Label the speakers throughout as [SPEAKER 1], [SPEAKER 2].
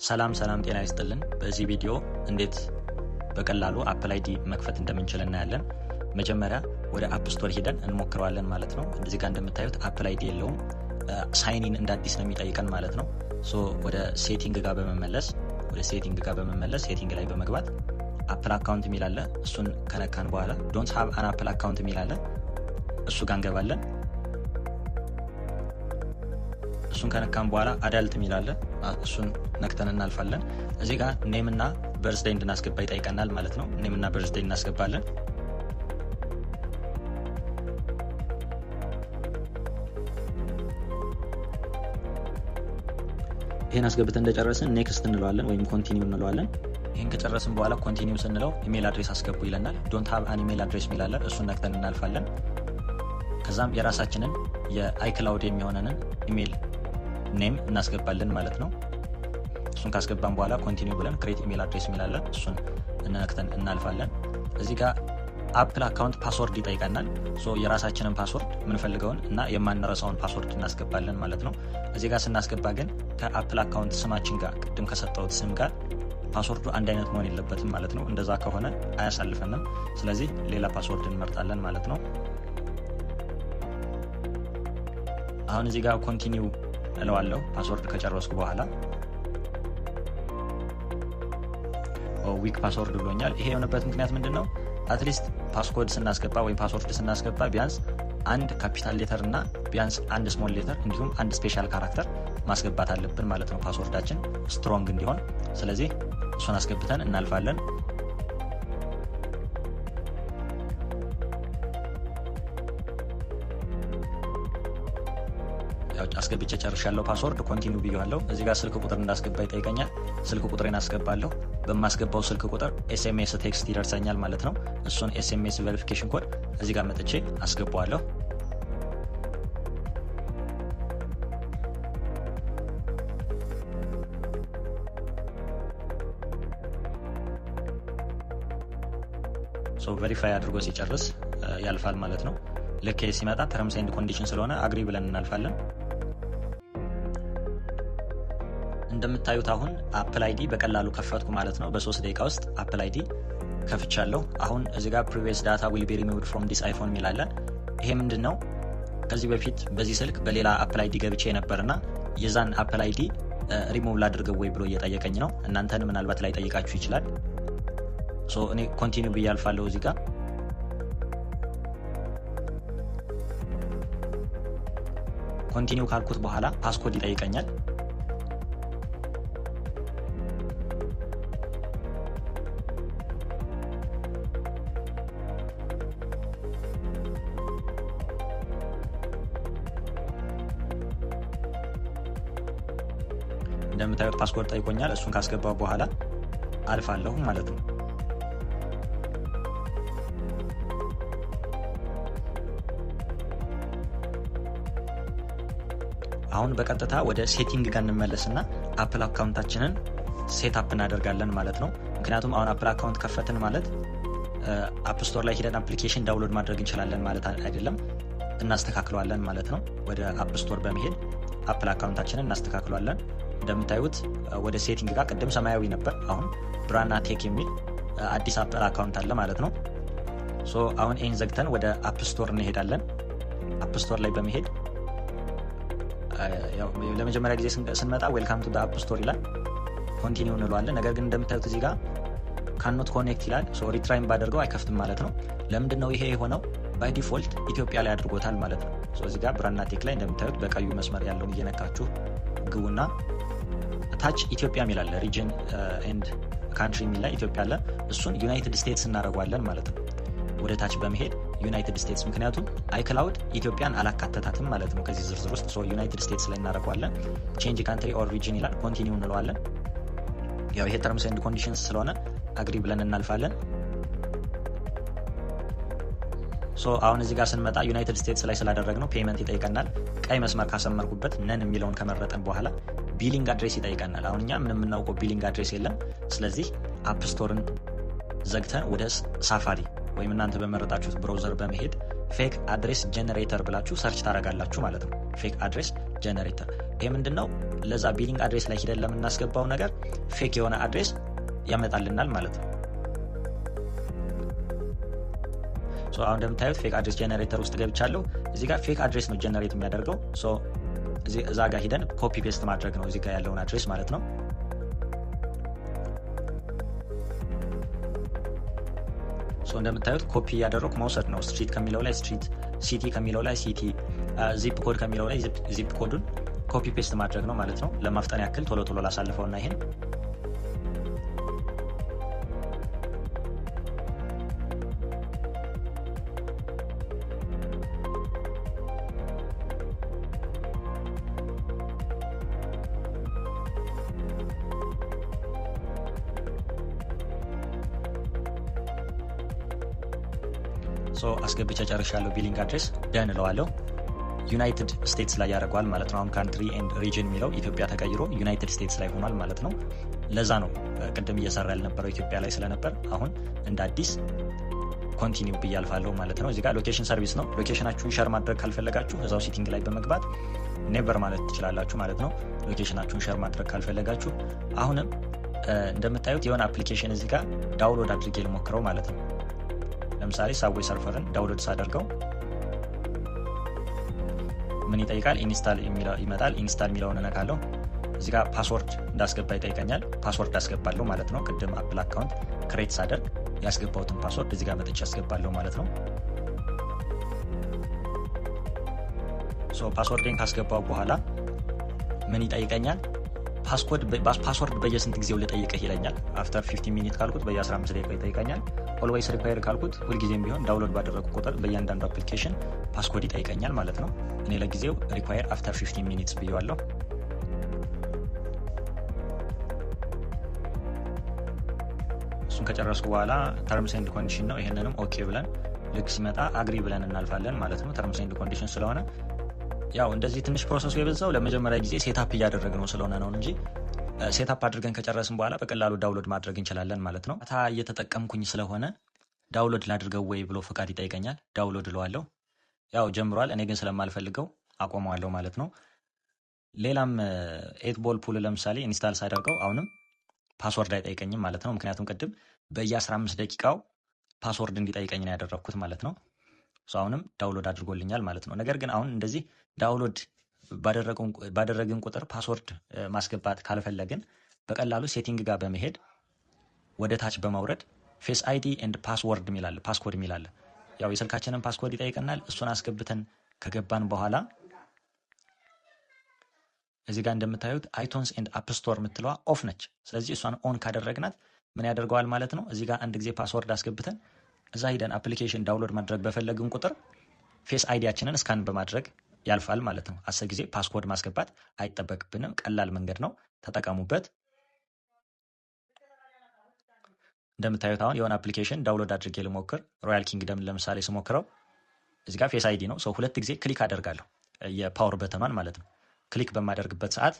[SPEAKER 1] ሰላም ጤና ይስጥልን። በዚህ ቪዲዮ እንዴት በቀላሉ አፕል አይዲ መክፈት እንደምንችል እናያለን። መጀመሪያ ወደ አፕ ስቶር ሄደን እንሞክረዋለን ማለት ነው። እዚህ ጋር እንደምታዩት አፕል አይዲ የለውም። ሳይን ኢን እንደ አዲስ ነው የሚጠይቀን ማለት ነው። ወደ ሴቲንግ ጋር በመመለስ ሴቲንግ ላይ በመግባት አፕል አካውንት የሚል አለ። እሱን ከነካን በኋላ ዶንት ሃቭ አን አፕል አካውንት የሚል አለ። እሱ ጋር እንገባለን። እሱን ከነካን በኋላ አዳልት የሚል አለ። እሱን ነክተን እናልፋለን። እዚህ ጋር ኔም እና በርዝዴይ እንድናስገባ ይጠይቀናል ማለት ነው። ኔም እና በርዝዴይ እናስገባለን። ይሄን አስገብተን እንደጨረስን ኔክስት እንለዋለን ወይም ኮንቲኒው እንለዋለን። ይሄን ከጨረስን በኋላ ኮንቲኒው ስንለው ኢሜል አድሬስ አስገቡ ይለናል። ዶንት ሃቭ አን ኢሜል አድሬስ የሚል አለ። እሱን ነክተን እናልፋለን። ከዛም የራሳችንን የአይክላውድ የሚሆነንን ኢሜል ኔም እናስገባለን ማለት ነው። እሱን ካስገባን በኋላ ኮንቲኒው ብለን ክሬት ኢሜል አድሬስ የሚል አለ። እሱን ነክተን እናልፋለን። እዚህ ጋር አፕል አካውንት ፓስወርድ ይጠይቀናል። የራሳችንን ፓስወርድ የምንፈልገውን እና የማንረሳውን ፓስወርድ እናስገባለን ማለት ነው። እዚህ ጋር ስናስገባ ግን ከአፕል አካውንት ስማችን ጋር ቅድም ከሰጠሁት ስም ጋር ፓስወርዱ አንድ አይነት መሆን የለበትም ማለት ነው። እንደዛ ከሆነ አያሳልፈንም። ስለዚህ ሌላ ፓስወርድ እንመርጣለን ማለት ነው። አሁን እዚህ ጋር ኮንቲኒው እለዋለሁ ፓስወርድ ከጨረስኩ በኋላ። ዊክ ፓስወርድ ብሎኛል። ይሄ የሆነበት ምክንያት ምንድነው? አትሊስት ፓስኮድ ስናስገባ ወይም ፓስወርድ ስናስገባ ቢያንስ አንድ ካፒታል ሌተር እና ቢያንስ አንድ ስሞል ሌተር እንዲሁም አንድ ስፔሻል ካራክተር ማስገባት አለብን ማለት ነው፣ ፓስወርዳችን ስትሮንግ እንዲሆን። ስለዚህ እሱን አስገብተን እናልፋለን። አስገብቼ ጨርሻለሁ። ፓስወርድ ኮንቲኒው ብያለሁ። እዚህ ጋር ስልክ ቁጥር እንዳስገባ ይጠይቀኛል። ስልክ ቁጥሬን አስገባለሁ። በማስገባው ስልክ ቁጥር ኤስኤምኤስ ቴክስት ይደርሰኛል ማለት ነው። እሱን ኤስኤምኤስ ቬሪፊኬሽን ኮድ እዚህ ጋር መጥቼ አስገባዋለሁ። ቬሪፋይ አድርጎ ሲጨርስ ያልፋል ማለት ነው። ልክ ሲመጣ ተርምስ ኤንድ ኮንዲሽን ስለሆነ አግሪ ብለን እናልፋለን። እንደምታዩት አሁን አፕል አይዲ በቀላሉ ከፈትኩ ማለት ነው። በ3 ደቂቃ ውስጥ አፕል አይዲ ከፍቻለሁ። አሁን እዚህ ጋር ፕሪቪየስ ዳታ ዊል ቢ ሪሙቭድ ፍሮም ዲስ አይፎን የሚል አለ። ይሄ ምንድነው? ከዚህ በፊት በዚህ ስልክ በሌላ አፕል አይዲ ገብቼ ነበርና የዛን አፕል አይዲ ሪሙቭ ላድርገው ወይ ብሎ እየጠየቀኝ ነው። እናንተን ምናልባት ላይ ጠይቃችሁ ይችላል። እኔ ኮንቲኒው ብዬ አልፋለሁ። እዚህ ጋር ኮንቲኒው ካልኩት በኋላ ፓስኮድ ይጠይቀኛል። እንደምታዩት ፓስኮድ ጠይቆኛል። እሱን ካስገባው በኋላ አልፋለሁ ማለት ነው። አሁን በቀጥታ ወደ ሴቲንግ ጋር እንመለስና አፕል አካውንታችንን ሴት አፕ እናደርጋለን ማለት ነው። ምክንያቱም አሁን አፕል አካውንት ከፈትን ማለት አፕ ስቶር ላይ ሄደን አፕሊኬሽን ዳውንሎድ ማድረግ እንችላለን ማለት አይደለም። እናስተካክለዋለን ማለት ነው። ወደ አፕ ስቶር በመሄድ አፕል አካውንታችንን እናስተካክለዋለን። እንደምታዩት ወደ ሴቲንግ ጋር ቅድም ሰማያዊ ነበር፣ አሁን ብራና ቴክ የሚል አዲስ አፕል አካውንት አለ ማለት ነው። አሁን ይህን ዘግተን ወደ አፕ ስቶር እንሄዳለን። አፕ ስቶር ላይ በመሄድ ለመጀመሪያ ጊዜ ስንመጣ ዌልካም ቱ አፕ ስቶር ይላል። ኮንቲኒው እንለዋለን። ነገር ግን እንደምታዩት እዚህ ጋር ካኖት ኮኔክት ይላል። ሪትራይም ባደርገው አይከፍትም ማለት ነው። ለምንድን ነው ይሄ የሆነው? ባይ ዲፎልት ኢትዮጵያ ላይ አድርጎታል ማለት ነው። እዚህ ጋር ብራና ቴክ ላይ እንደምታዩት በቀዩ መስመር ያለውን እየነካችሁ ግቡና ታች ኢትዮጵያ የሚል አለ። ሪጅን ኤንድ ካንትሪ የሚል ላይ ኢትዮጵያ አለ። እሱን ዩናይትድ ስቴትስ እናደርገዋለን ማለት ነው። ወደ ታች በመሄድ ዩናይትድ ስቴትስ፣ ምክንያቱም አይክላውድ ኢትዮጵያን አላካተታትም ማለት ነው ከዚህ ዝርዝር ውስጥ። ዩናይትድ ስቴትስ ላይ እናደርገዋለን። ቼንጅ ካንትሪ ኦር ሪጅን ይላል። ኮንቲኒው እንለዋለን። ይሄ ተርምስ ኤንድ ኮንዲሽንስ ስለሆነ አግሪ ብለን እናልፋለን። አሁን እዚህ ጋር ስንመጣ ዩናይትድ ስቴትስ ላይ ስላደረግነው ፔመንት ይጠይቀናል። ቀይ መስመር ካሰመርኩበት ነን የሚለውን ከመረጠን በኋላ ቢሊንግ አድሬስ ይጠይቀናል። አሁን እኛ ምንም የምናውቀው ቢሊንግ አድሬስ የለም። ስለዚህ አፕ ስቶርን ዘግተን ወደ ሳፋሪ ወይም እናንተ በመረጣችሁት ብራውዘር በመሄድ ፌክ አድሬስ ጀነሬተር ብላችሁ ሰርች ታደርጋላችሁ ማለት ነው። ፌክ አድሬስ ጀነሬተር ይሄ ምንድነው? ለዛ ቢሊንግ አድሬስ ላይ ሄደን ለምናስገባው ነገር ፌክ የሆነ አድሬስ ያመጣልናል ማለት ነው። አሁን እንደምታዩት ፌክ አድሬስ ጀነሬተር ውስጥ ገብቻለሁ። እዚህ ጋር ፌክ አድሬስ ነው ጀነሬት የሚያደርገው። እዛ ጋር ሂደን ኮፒ ፔስት ማድረግ ነው እዚህ ጋር ያለውን አድሬስ ማለት ነው። እንደምታዩት ኮፒ እያደረኩ መውሰድ ነው። ስትሪት ከሚለው ላይ ስትሪት፣ ሲቲ ከሚለው ላይ ሲቲ፣ ዚፕ ኮድ ከሚለው ላይ ዚፕ ኮዱን ኮፒ ፔስት ማድረግ ነው ማለት ነው። ለማፍጠን ያክል ቶሎ ቶሎ ላሳልፈውና ይሄን አስገብቼ ጨርሻለሁ። ቢሊንግ አድሬስ ደን እለዋለሁ። ዩናይትድ ስቴትስ ላይ ያደርገዋል ማለት ነው። አሁን ካንትሪ ኤንድ ሪጅን የሚለው ኢትዮጵያ ተቀይሮ ዩናይትድ ስቴትስ ላይ ሆኗል ማለት ነው። ለዛ ነው ቅድም እየሰራ ያልነበረው ኢትዮጵያ ላይ ስለነበር አሁን እንደ አዲስ ኮንቲኒው ብዬ አልፋለሁ ማለት ነው። እዚህ ጋር ሎኬሽን ሰርቪስ ነው። ሎኬሽናችሁን ሸር ማድረግ ካልፈለጋችሁ እዛው ሴቲንግ ላይ በመግባት ኔቨር ማለት ትችላላችሁ ማለት ነው። ሎኬሽናችሁን ሸር ማድረግ ካልፈለጋችሁ አሁንም እንደምታዩት የሆነ አፕሊኬሽን እዚህ ጋር ዳውንሎድ አድርጌ ልሞክረው ማለት ነው። ለምሳሌ ሳብዌይ ሰርቨርን ዳውንሎድ ሳደርገው ምን ይጠይቃል? ኢንስታል ይመጣል። ኢንስታል የሚለውን እነካለሁ። እዚህ ጋር ፓስወርድ እንዳስገባ ይጠይቀኛል። ፓስወርድ አስገባለሁ ማለት ነው። ቅድም አፕል አካውንት ክሬት ሳደርግ ያስገባሁትን ፓስወርድ እዚህ ጋር መጥቼ ያስገባለሁ ማለት ነው። ፓስወርዴን ካስገባው በኋላ ምን ይጠይቀኛል? ፓስወርድ በየስንት ጊዜው ልጠይቅህ ይለኛል። አፍተር 15 ሚኒት ካልኩት በየ15 ደቂቃ ይጠይቀኛል። ኦልዌይስ ሪኳየር ካልኩት ሁልጊዜም ቢሆን ዳውንሎድ ባደረጉ ቁጥር በእያንዳንዱ አፕሊኬሽን ፓስኮድ ይጠይቀኛል ማለት ነው። እኔ ለጊዜው ሪኳየር አፍተር 15 ሚኒትስ ብየዋለሁ። እሱን ከጨረስኩ በኋላ ተርምስ ኤንድ ኮንዲሽን ነው። ይህንንም ኦኬ ብለን ልክ ሲመጣ አግሪ ብለን እናልፋለን ማለት ነው። ተርምስ ኤንድ ኮንዲሽን ስለሆነ ያው እንደዚህ ትንሽ ፕሮሰሱ የበዛው ለመጀመሪያ ጊዜ ሴታፕ እያደረግነው ስለሆነ ነው እንጂ ሴታፕ አድርገን ከጨረስን በኋላ በቀላሉ ዳውንሎድ ማድረግ እንችላለን ማለት ነው። ታ እየተጠቀምኩኝ ስለሆነ ዳውንሎድ ላድርገው ወይ ብሎ ፈቃድ ይጠይቀኛል። ዳውንሎድ እለዋለሁ። ያው ጀምሯል። እኔ ግን ስለማልፈልገው አቆመዋለሁ ማለት ነው። ሌላም 8 ቦል ፑል ለምሳሌ ኢንስታል ሳደርገው አሁንም ፓስወርድ አይጠይቀኝም ማለት ነው። ምክንያቱም ቅድም በየ15 ደቂቃው ፓስወርድ እንዲጠይቀኝ ነው ያደረግኩት ማለት ነው። አሁንም ዳውንሎድ አድርጎልኛል ማለት ነው። ነገር ግን አሁን እንደዚህ ዳውንሎድ ባደረግን ቁጥር ፓስወርድ ማስገባት ካልፈለግን በቀላሉ ሴቲንግ ጋር በመሄድ ወደ ታች በማውረድ ፌስ አይዲ ኤንድ ፓስወርድ ሚላል ፓስኮድ ሚላል ያው የስልካችንን ፓስኮድ ይጠይቀናል። እሱን አስገብተን ከገባን በኋላ እዚህ ጋር እንደምታዩት አይቶንስ ኤንድ አፕ ስቶር የምትለዋ ኦፍ ነች። ስለዚህ እሷን ኦን ካደረግናት ምን ያደርገዋል ማለት ነው። እዚህ ጋር አንድ ጊዜ ፓስወርድ አስገብተን እዛ ሂደን አፕሊኬሽን ዳውንሎድ ማድረግ በፈለግን ቁጥር ፌስ አይዲያችንን ስካን በማድረግ ያልፋል ማለት ነው። 10 ጊዜ ፓስኮድ ማስገባት አይጠበቅብንም። ቀላል መንገድ ነው፣ ተጠቀሙበት። እንደምታዩት አሁን የሆነ አፕሊኬሽን ዳውንሎድ አድርጌ ልሞክር። ሮያል ኪንግደም ለምሳሌ ስሞክረው እዚህ ጋር ፌስ አይዲ ነው። ሰው 2 ጊዜ ክሊክ አደርጋለሁ፣ የፓወር በተኗን ማለት ነው። ክሊክ በማደርግበት ሰዓት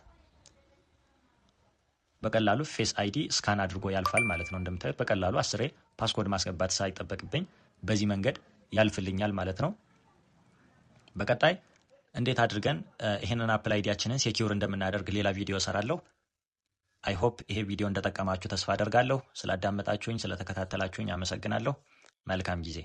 [SPEAKER 1] በቀላሉ ፌስ አይዲ ስካን አድርጎ ያልፋል ማለት ነው። እንደምታዩት በቀላሉ 10 ፓስኮድ ማስገባት ሳይጠበቅብኝ በዚህ መንገድ ያልፍልኛል ማለት ነው። በቀጣይ እንዴት አድርገን ይሄንን አፕል አይዲያችንን ሴኪዩር እንደምናደርግ ሌላ ቪዲዮ እሰራለሁ። አይ ሆፕ ይሄ ቪዲዮ እንደጠቀማችሁ ተስፋ አደርጋለሁ። ስላዳመጣችሁኝ፣ ስለተከታተላችሁኝ አመሰግናለሁ። መልካም ጊዜ